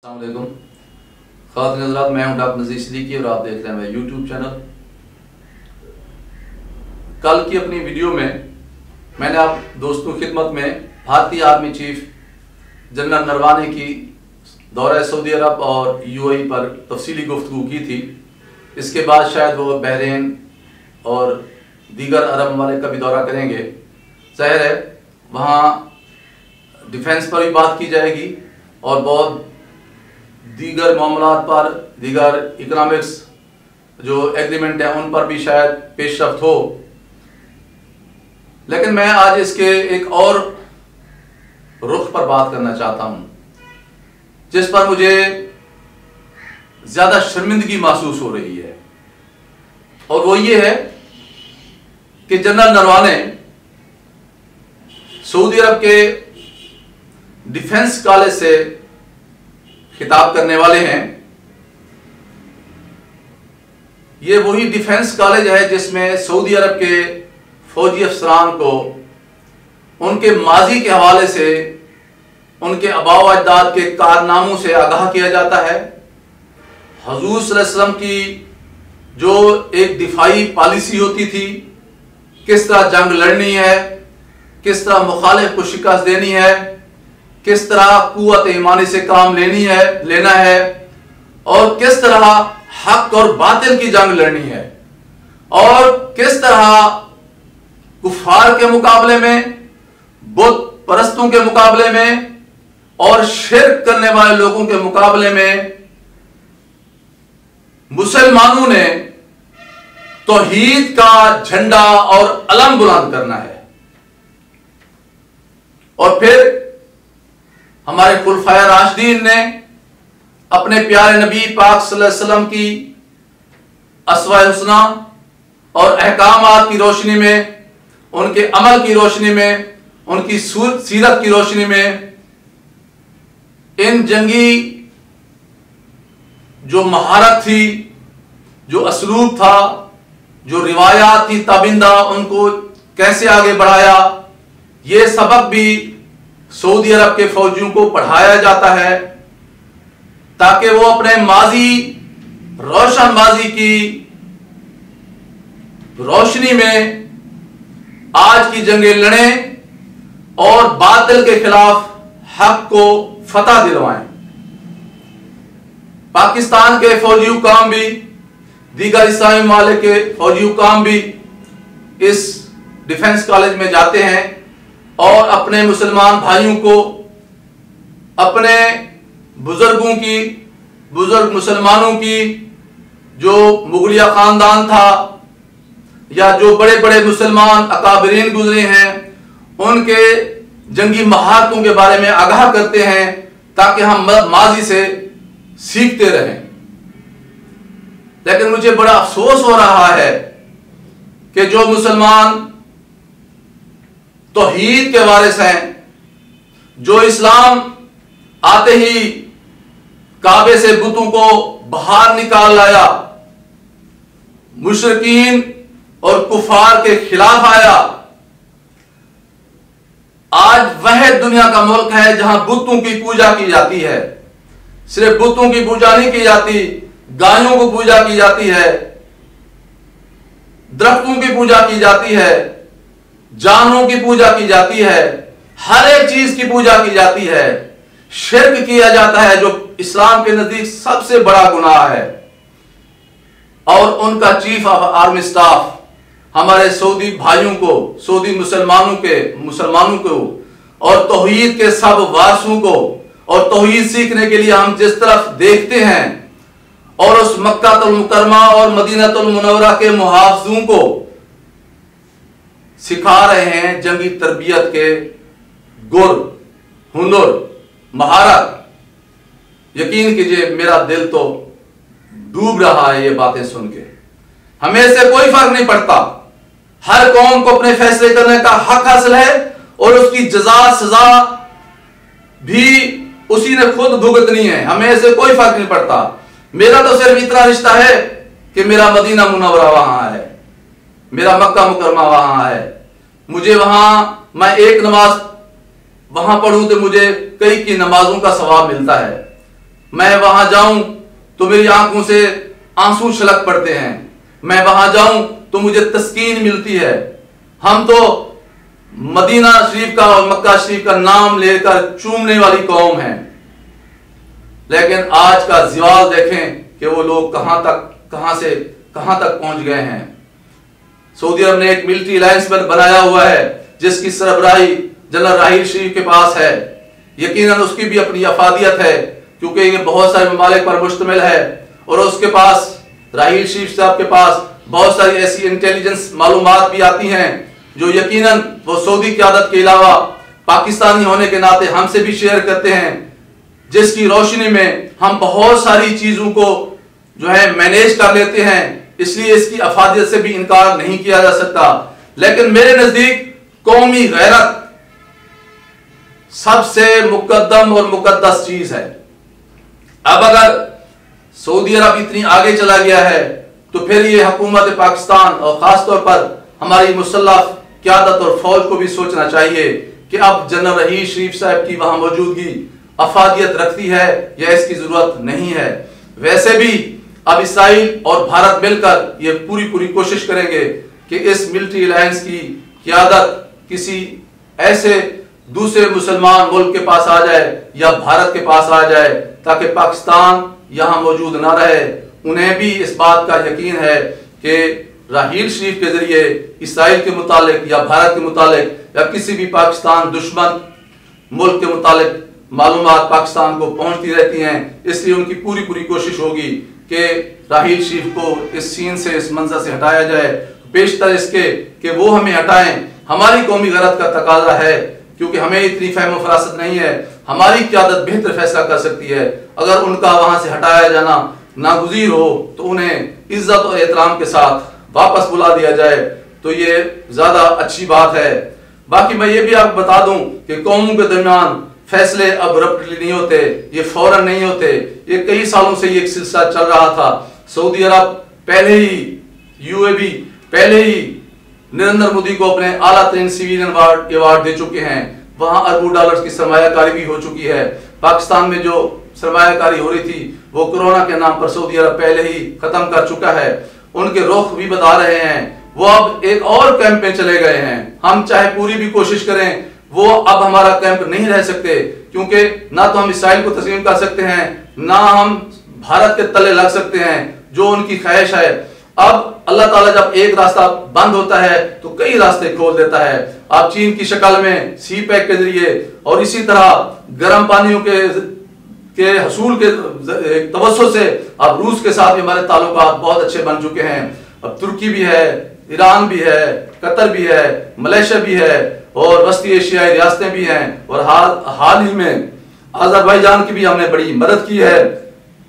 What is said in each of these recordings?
अस्सलाम वालेकुम ख़ातिन हज़रात, मैं हूं डॉक्टर नज़ीर सिद्दीकी और आप देख रहे हैं मेरा यूट्यूब चैनल। कल की अपनी वीडियो में मैंने आप दोस्तों की खिदमत में भारतीय आर्मी चीफ जनरल नरवाने की दौरा सऊदी अरब और यूएई पर तफसीली गुफ्तगू की थी। इसके बाद शायद वो बहरीन और दीगर अरब ममालिक का भी दौरा करेंगे। ज़ाहिर है वहाँ डिफेंस पर भी बात की जाएगी और बहुत दीगर मामलात पर, दीगर इकोनॉमिक्स जो एग्रीमेंट है उन पर भी शायद पेशरफ्त हो। लेकिन मैं आज इसके एक और रुख पर बात करना चाहता हूं जिस पर मुझे ज्यादा शर्मिंदगी महसूस हो रही है, और वो ये है कि जनरल नरवाने सऊदी अरब के डिफेंस कॉलेज से खिताब करने वाले हैं। ये वही डिफेंस कॉलेज है जिसमें सऊदी अरब के फौजी अफसरान को उनके माजी के हवाले से, उनके आबाओ अजदाद के कारनामों से आगाह किया जाता है। हुजूर सल्लल्लाहु अलैहि वसल्लम की जो एक दिफाई पॉलिसी होती थी, किस तरह जंग लड़नी है, किस तरह मुखालिफ को शिकस्त देनी है, किस तरह कुव्वत ईमानी से काम लेना है और किस तरह हक और बातिल की जंग लड़नी है, और किस तरह कुफार के मुकाबले में, बुत परस्तों के मुकाबले में और शिर्क करने वाले लोगों के मुकाबले में मुसलमानों ने तौहीद का झंडा और अलम बुलंद करना है। और फिर हमारे खुलफाए राशिदीन ने अपने प्यारे नबी पाक सल्लल्लाहु अलैहि वसल्लम की अस्वाए हुस्ना और अहकामात की रोशनी में, उनके अमल की रोशनी में, उनकी सीरत की रोशनी में इन जंगी जो महारत थी, जो असलूब था, जो रिवायात थी ताबिंदा, उनको कैसे आगे बढ़ाया, ये सबक भी सऊदी अरब के फौजियों को पढ़ाया जाता है ताकि वो अपने माजी, रोशन माजी की रोशनी में आज की जंगें लड़ें और बातिल के खिलाफ हक को फतह दिलवाएं। पाकिस्तान के फौजी हुकाम भी, दीगर इस्लामी ममालिक के फौजी हुकाम भी इस डिफेंस कॉलेज में जाते हैं और अपने मुसलमान भाइयों को, अपने बुजुर्ग मुसलमानों की जो मुगलिया खानदान था या जो बड़े बड़े मुसलमान अकाबरीन गुजरे हैं, उनके जंगी महारतों के बारे में आगाह करते हैं ताकि हम माजी से सीखते रहें। लेकिन मुझे बड़ा अफसोस हो रहा है कि जो मुसलमान तौहीद के वारिस हैं, जो इस्लाम आते ही काबे से बुतों को बाहर निकाल लाया, मुशरिकीन और कुफार के खिलाफ आया, आज वह दुनिया का मुल्क है जहां बुतों की पूजा की जाती है। सिर्फ बुतों की पूजा नहीं की जाती, गायों को पूजा की जाती है, दरख्तों की पूजा की जाती है, जानवरों की पूजा की जाती है, हर एक चीज की पूजा की जाती है। शिर्क किया जाता है जो इस्लाम के नजदीक सबसे बड़ा गुनाह है। और उनका चीफ ऑफ आर्मी स्टाफ हमारे सऊदी भाइयों को, सऊदी मुसलमानों को और तौहीद के सब वारसों को, और तौहीद सीखने के लिए हम जिस तरफ देखते हैं और उस मक्कातुल मुकर्रमा और मदीनातुल मुनव्वरा के मुहाफिजों को सिखा रहे हैं जंगी तरबियत के गुर, हुनर, महारत। यकीन कीजिए मेरा दिल तो डूब रहा है ये बातें सुन के। हमें से कोई फर्क नहीं पड़ता, हर कौम को अपने फैसले करने का हक हासिल है और उसकी जजा सजा भी उसी ने खुद भुगतनी है। हमें से कोई फर्क नहीं पड़ता। मेरा तो सिर्फ इतना रिश्ता है कि मेरा मदीना मुनव्वरा वहां है, मेरा मक्का मुकरमा वहां है। मुझे वहां, मैं एक नमाज वहां पढ़ूं तो मुझे कई की नमाजों का सवाब मिलता है। मैं वहां जाऊं तो मेरी आंखों से आंसू छलक पड़ते हैं, मैं वहां जाऊं तो मुझे तस्कीन मिलती है। हम तो मदीना शरीफ का और मक्का शरीफ का नाम लेकर चूमने वाली कौम है, लेकिन आज का ज़िवाल देखें कि वो लोग कहां से कहां तक पहुंच गए हैं। सऊदी अरब ने एक मिलिट्री अलायंस बनाया हुआ है जिसकी सरबराही जनरल राहील शरीफ के पास है। यकीनन उसकी भी अपनी अफादियत है क्योंकि ये बहुत सारे ममालिक पर मुश्तमिल है और उसके पास राहील शरीफ साहब के पास बहुत सारी ऐसी इंटेलिजेंस मालूमात भी आती हैं जो यकीनन वो सऊदी क़यादत के अलावा पाकिस्तानी होने के नाते हमसे भी शेयर करते हैं, जिसकी रोशनी में हम बहुत सारी चीजों को जो है मैनेज कर लेते हैं। इसलिए इसकी अफादियत से भी इनकार नहीं किया जा सकता। लेकिन मेरे नजदीक कौमी गैरत सबसे मुकद्दम और मुकद्दस चीज है। अब अगर सऊदी अरब इतनी आगे चला गया है तो फिर ये हुकूमत पाकिस्तान और खासतौर पर हमारी मुसल्लह क़यादत और फौज को भी सोचना चाहिए कि अब जनरल राहील शरीफ साहब की वहां मौजूदगी अफादियत रखती है या इसकी जरूरत नहीं है। वैसे भी अब इसराइल और भारत मिलकर ये पूरी कोशिश करेंगे कि इस मिलिट्री अलायंस की क़यादत किसी ऐसे दूसरे मुसलमान मुल्क के पास आ जाए या भारत के पास आ जाए ताकि पाकिस्तान यहां मौजूद ना रहे। उन्हें भी इस बात का यकीन है कि राहील शरीफ के जरिए इसराइल के मुतालिक या भारत के मुतालिक या किसी भी पाकिस्तान दुश्मन मुल्क के मुतालिक मालूमात पाकिस्तान को पहुंचती रहती हैं। इसलिए उनकी पूरी कोशिश होगी कि राहील शरीफ को इस सीन से, इस मंजर से हटाया जाए, बेशतर इसके कि वो हमें हटाएं। हमारी कौमी गैरत का तकाजा है क्योंकि हमें इतनी फहम फरासत नहीं है। हमारी क़यादत बेहतर फैसला कर सकती है। अगर उनका वहां से हटाया जाना नागुज़ीर हो तो उन्हें इज्जत और एहतराम के साथ वापस बुला दिया जाए तो ये ज्यादा अच्छी बात है। बाकी मैं ये भी आपको बता दूं कि कौमों के दरमियान फैसले अब रफ्टली नहीं होते, ये फौरन नहीं होते। ये कई सालों से ये एक सिलसिला चल रहा था। सऊदी अरब पहले ही, यूएई पहले ही नरेंद्र मोदी को अपने आला तरीन सिविलियन अवार्ड दे चुके हैं। वहां अरबों डॉलर्स की सरमायाकारी भी हो चुकी है। पाकिस्तान में जो सरमायाकारी हो रही थी वो कोरोना के नाम पर सऊदी अरब पहले ही खत्म कर चुका है। उनके रुख भी बता रहे हैं, वो अब एक और कैंप में चले गए हैं। हम चाहे पूरी भी कोशिश करें, वो अब हमारा कैंप नहीं रह सकते क्योंकि ना तो हम इसराइल को तस्लीम कर सकते हैं, ना हम भारत के तले लग सकते हैं जो उनकी ख्वाहिश है। अब अल्लाह ताला जब एक रास्ता बंद होता है तो कई रास्ते खोल देता है। आप चीन की शक्ल में सी पैक के जरिए और इसी तरह गर्म पानियों के हसूल के तवज्जो से अब रूस के साथ भी हमारे ताल्लुकात बहुत अच्छे बन चुके हैं। अब तुर्की भी है, ईरान भी है, कतर भी है, मलेशिया भी है और वस्ती एशियाई रियासतें भी हैं और हाल ही में अज़रबैजान की भी हमने बड़ी मदद की है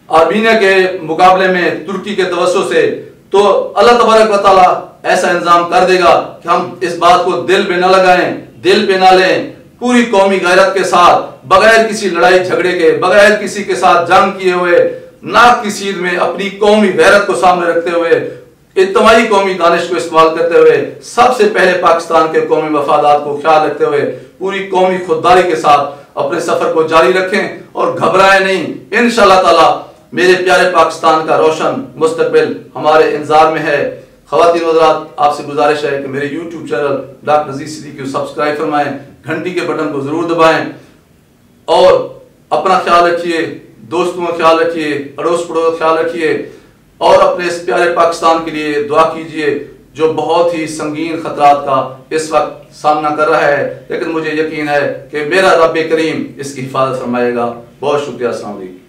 आर्मीनिया के मुकाबले में तुर्की के तवज्जो से। तो अल्लाह तबारक व तआला ऐसा इंतजाम कर देगा कि हम इस बात को दिल पे न लगाएं, दिल पे ना लें। पूरी कौमी गैरत के साथ, बगैर किसी लड़ाई झगड़े के, बगैर किसी के साथ जंग किए हुए, ना किसी में अपनी कौमी गैरत को सामने रखते हुए, इज्तिमाई कौमी दानिश को इस्तेमाल करते हुए, सबसे पहले पाकिस्तान के कौमी मफादात को ख्याल रखते हुए पूरी कौमी खुददारी के साथ अपने सफर को जारी रखें और घबराएं नहीं। इंशाअल्लाह ताला मेरे प्यारे पाकिस्तान का रोशन मुस्तकबिल हमारे इंतजार में है। ख़वातीन हज़रात, आपसे गुजारिश है कि मेरे YouTube चैनल डॉक्टर नज़ीर सिद्दीकी को सब्सक्राइब फरमाएं, घंटी के बटन को जरूर दबाएं और अपना ख्याल रखिए, दोस्तों का ख्याल रखिए, अड़ोस पड़ोस का ख्याल रखिए और अपने इस प्यारे पाकिस्तान के लिए दुआ कीजिए जो बहुत ही संगीन खतरात का इस वक्त सामना कर रहा है। लेकिन मुझे यकीन है कि मेरा रब करीम इसकी हिफाजत फरमाएगा। बहुत शुक्रिया। अस्सलाम वालेकुम।